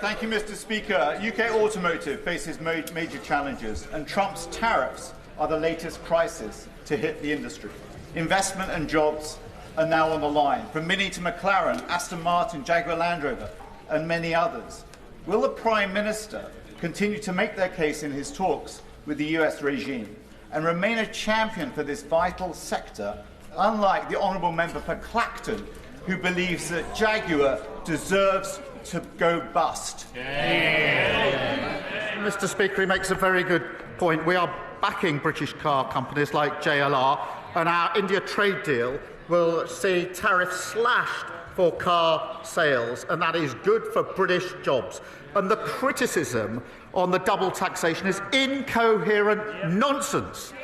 Thank you, Mr. Speaker. UK Automotive faces major challenges, and Trump's tariffs are the latest crisis to hit the industry. Investment and jobs are now on the line, from Mini to McLaren, Aston Martin, Jaguar Land Rover, and many others. Will the Prime Minister continue to make their case in his talks with the US regime and remain a champion for this vital sector, unlike the Honourable Member for Clacton, who believes that Jaguar deserves to go bust? Mr. Speaker, he makes a very good point. We are backing British car companies like JLR, and our India trade deal will see tariffs slashed for car sales, and that is good for British jobs. And the criticism on the double taxation is incoherent nonsense.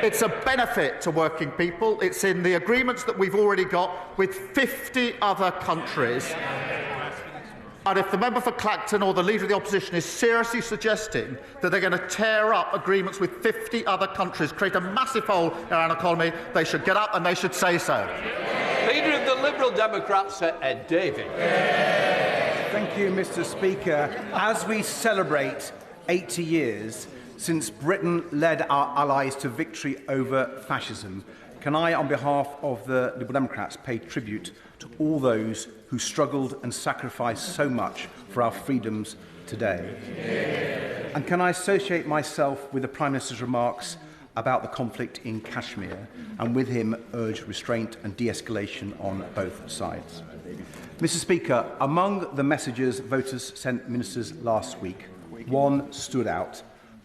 It's a benefit to working people. It's in the agreements that we've already got with 50 other countries. And if the member for Clacton or the Leader of the Opposition is seriously suggesting that they're going to tear up agreements with 50 other countries, create a massive hole in our economy, they should get up and they should say so. Leader of the Liberal Democrats, Ed Davey. Thank you, Mr. Speaker. As we celebrate 80 years since Britain led our allies to victory over fascism, can I, on behalf of the Liberal Democrats, pay tribute to all those who struggled and sacrificed so much for our freedoms today? And can I associate myself with the Prime Minister's remarks about the conflict in Kashmir, and with him urge restraint and de-escalation on both sides? Mr. Speaker, among the messages voters sent ministers last week, one stood out: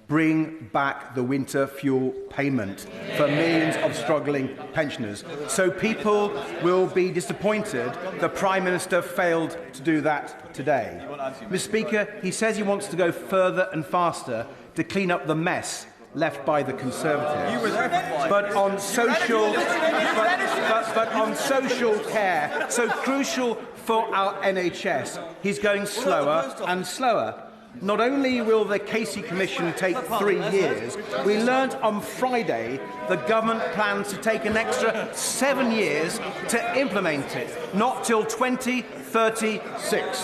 bring back the winter fuel payment for millions of struggling pensioners. So people will be disappointed the Prime Minister failed to do that today. Mr. Speaker, he says he wants to go further and faster to clean up the mess left by the Conservatives. But on social care, so crucial for our NHS, he's going slower and slower. Not only will the Casey Commission take 3 years, we learnt on Friday the government plans to take an extra 7 years to implement it, not till 2036.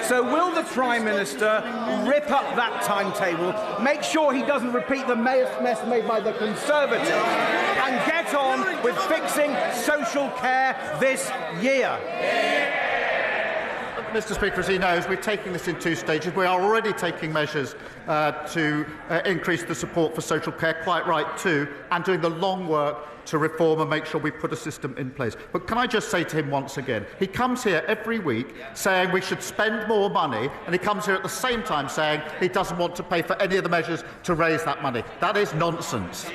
So will the Prime Minister rip up that timetable, make sure he doesn't repeat the mess made by the Conservatives, and get on with fixing social care this year? Mr. Speaker, as he knows, we're taking this in 2 stages. We are already taking measures to increase the support for social care, quite right too, and doing the long work to reform and make sure we put a system in place. But can I just say to him once again, he comes here every week saying we should spend more money, and he comes here at the same time saying he doesn't want to pay for any of the measures to raise that money. That is nonsense.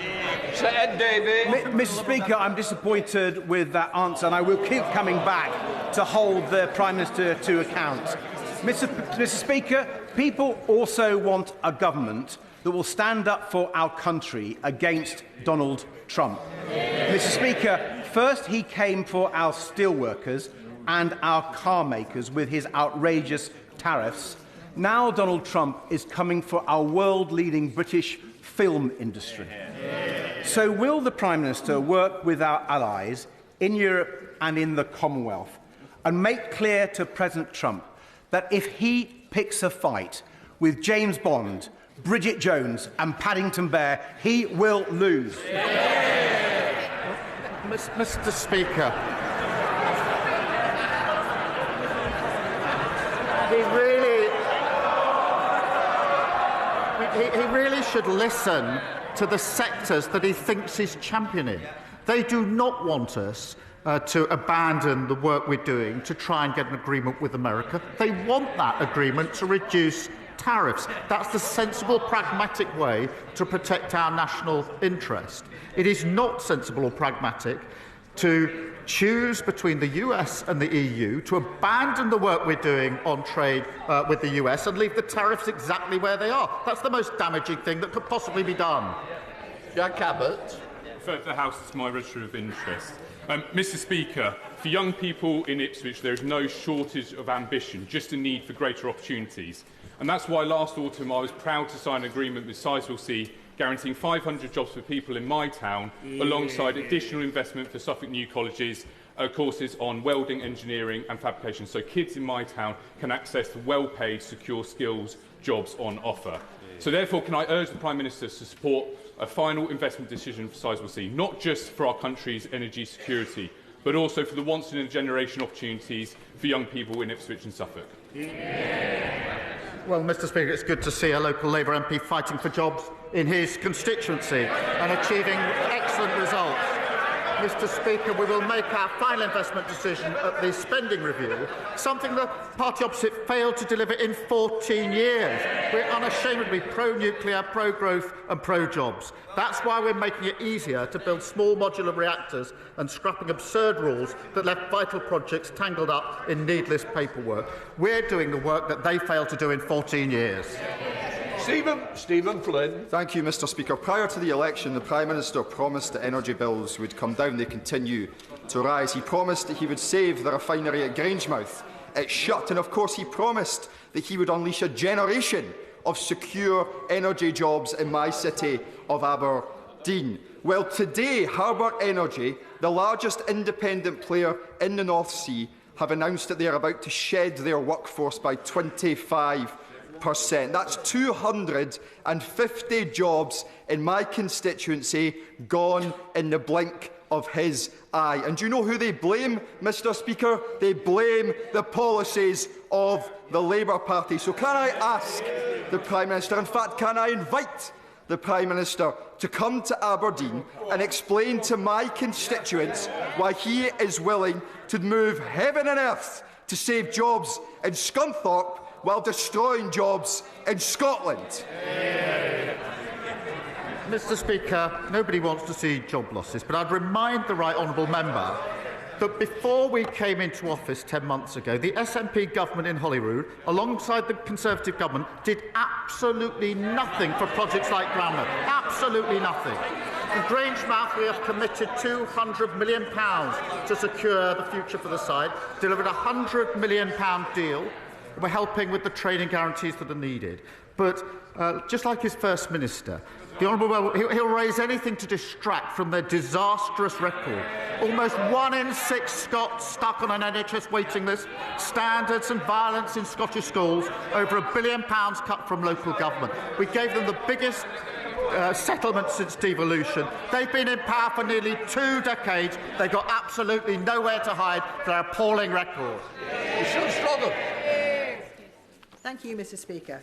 Sir Ed Davey. Mr. Speaker, I'm disappointed with that answer, and I will keep coming back to hold the Prime Minister to account. Mr. Speaker, people also want a government that will stand up for our country against Donald Trump. Mr. Speaker, first he came for our steelworkers and our car makers with his outrageous tariffs. Now Donald Trump is coming for our world-leading British film industry. So will the Prime Minister work with our allies in Europe and in the Commonwealth and make clear to President Trump that if he picks a fight with James Bond, Bridget Jones and Paddington Bear, he will lose? Mr. Speaker, he really should listen to the sectors that he thinks he's championing. They do not want us to abandon the work we're doing to try and get an agreement with America. They want that agreement to reduce tariffs. That's the sensible, pragmatic way to protect our national interest. It is not sensible or pragmatic to choose between the US and the EU, to abandon the work we're doing on trade with the US and leave the tariffs exactly where they are. That's the most damaging thing that could possibly be done. Jack Abbott. For the House, it's my register of interest. Mr. Speaker, for young people in Ipswich, there is no shortage of ambition, just a need for greater opportunities. And that's why last autumn I was proud to sign an agreement with Sizewell C guaranteeing 500 jobs for people in my town, alongside additional investment for Suffolk New Colleges courses on welding, engineering and fabrication, so kids in my town can access the well-paid, secure skills jobs on offer. So therefore, can I urge the Prime Minister to support a final investment decision for Sizewell C, not just for our country's energy security, but also for the once-in-a-generation opportunities for young people in Ipswich and Suffolk? Well, Mr Speaker, it's good to see a local Labour MP fighting for jobs in his constituency and achieving excellent results. Mr Speaker, we will make our final investment decision at the spending review, something the party opposite failed to deliver in 14 years. We're unashamedly pro-nuclear, pro-growth and pro-jobs. That's why we're making it easier to build small modular reactors and scrapping absurd rules that left vital projects tangled up in needless paperwork. We're doing the work that they failed to do in 14 years. Stephen Flynn. Thank you, Mr Speaker. Prior to the election, the Prime Minister promised that energy bills would come down. They continue to rise. He promised that he would save the refinery at Grangemouth. It's shut. And of course, he promised that he would unleash a generation of secure energy jobs in my city of Aberdeen. Well, today, Harbour Energy, the largest independent player in the North Sea, have announced that they are about to shed their workforce by 25%. That's 250 jobs in my constituency gone in the blink of his eye. And do you know who they blame, Mr Speaker? They blame the policies of the Labour Party. So can I ask the Prime Minister, in fact, can I invite the Prime Minister to come to Aberdeen and explain to my constituents why he is willing to move heaven and earth to save jobs in Scunthorpe while destroying jobs in Scotland? Mr Speaker, nobody wants to see job losses, but I'd remind the right honourable member that before we came into office 10 months ago, the SNP government in Holyrood, alongside the Conservative government, did absolutely nothing for projects like Granmouth. Absolutely nothing. In Grangemouth, we have committed £200 million to secure the future for the site, delivered a £100 million deal. We're helping with the training guarantees that are needed. But just like his First Minister, the Honourable he'll raise anything to distract from their disastrous record. Almost 1 in 6 Scots stuck on an NHS waiting list, standards and violence in Scottish schools, over £1 billion cut from local government. We gave them the biggest settlement since devolution. They've been in power for nearly 2 decades. They've got absolutely nowhere to hide their appalling record. You should struggle. Thank you, Mr Speaker.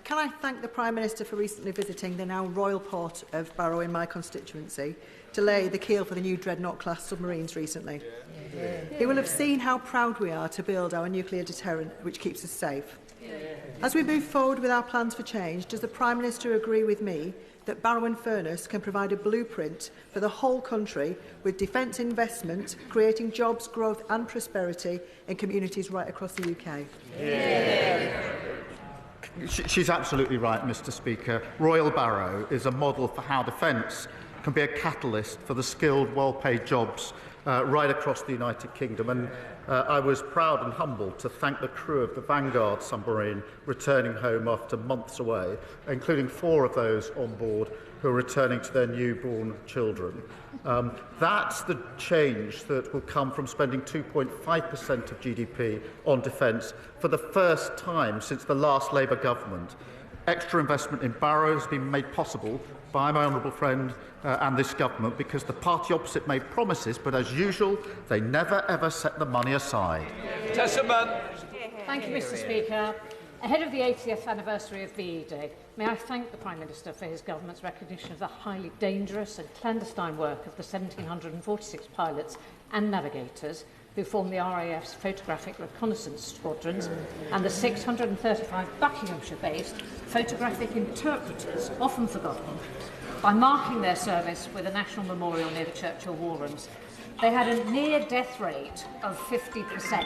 Can I thank the Prime Minister for recently visiting the now royal port of Barrow in my constituency to lay the keel for the new Dreadnought-class submarines recently. He will have seen how proud we are to build our nuclear deterrent, which keeps us safe. As we move forward with our plans for change, does the Prime Minister agree with me that Barrow and Furness can provide a blueprint for the whole country with defence investment, creating jobs, growth and prosperity in communities right across the UK? She's absolutely right, Mr Speaker. Royal Barrow is a model for how defence can be a catalyst for the skilled, well-paid jobs right across the United Kingdom. And I was proud and humbled to thank the crew of the Vanguard submarine returning home after months away, including 4 of those on board who are returning to their newborn children. That's the change that will come from spending 2.5% of GDP on defence for the first time since the last Labour government. Extra investment in Barrow has been made possible by my honourable friend and this government because the party opposite made promises, but as usual, they never ever set the money aside. Tesserman. Thank you, Mr Speaker. Ahead of the 80th anniversary of VE Day, may I thank the Prime Minister for his government's recognition of the highly dangerous and clandestine work of the 1,746 pilots and navigators who form the RAF's photographic reconnaissance squadrons and the 635 Buckinghamshire-based photographic interpreters, often forgotten, by marking their service with a national memorial near the Churchill War Rooms. They had a near-death rate of 50%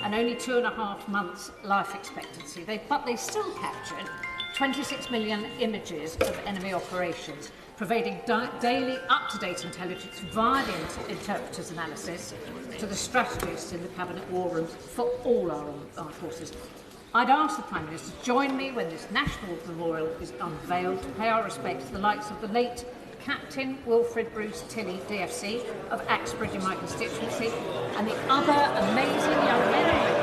and only 2.5 months life expectancy. But they still captured 26 million images of enemy operations, providing daily up-to-date intelligence via the interpreter's analysis to the strategists in the Cabinet War Rooms for all our armed forces. I'd ask the Prime Minister to join me when this national memorial is unveiled to pay our respects to the likes of the late Captain Wilfred Bruce Tilley, DFC, of Axbridge in my constituency, and the other amazing young men and women